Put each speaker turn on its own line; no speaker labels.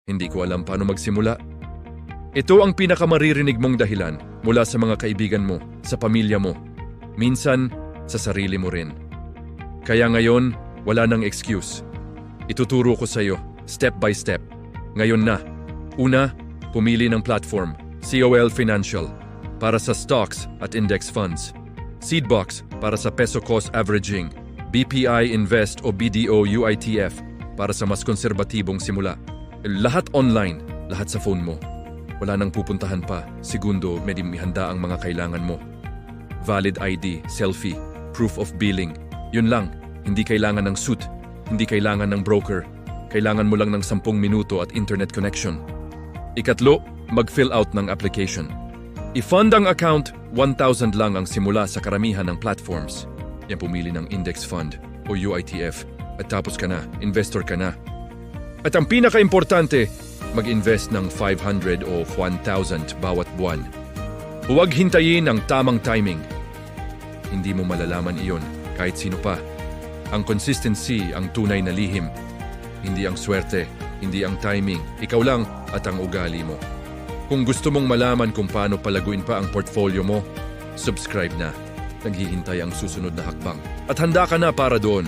Hindi ko alam paano magsimula. Ito ang pinakamaririnig mong dahilan mula sa mga kaibigan mo, sa pamilya mo, minsan sa sarili mo rin. Kaya ngayon, wala nang excuse. Ituturo ko sa iyo, step by step. Ngayon na. Una, pumili ng platform, COL Financial, para sa stocks at index funds. Seedbox para sa peso cost averaging, BPI Invest o BDO UITF para sa mas konserbatibong simula. Lahat online, lahat sa phone mo. Wala nang pupuntahan pa, segundo may handa ang mga kailangan mo. Valid ID, selfie, proof of billing. Yun lang, hindi kailangan ng suit, hindi kailangan ng broker. Kailangan mo lang ng 10 minuto at internet connection. Ikatlo, mag-fill out ng application. I-fund ang account, 1,000 lang ang simula sa karamihan ng platforms. Yan pumili ng index fund o UITF at tapos ka na, investor ka na. At ang pinaka-importante, mag-invest ng 500 o 1,000 bawat buwan. Huwag hintayin ang tamang timing. Hindi mo malalaman iyon kahit sino pa. Ang consistency ang tunay na lihim. Hindi ang swerte, hindi ang timing, ikaw lang at ang ugali mo. Kung gusto mong malaman kung paano palaguin pa ang portfolio mo, subscribe na. Naghihintay ang susunod na hakbang. At handa ka na para doon.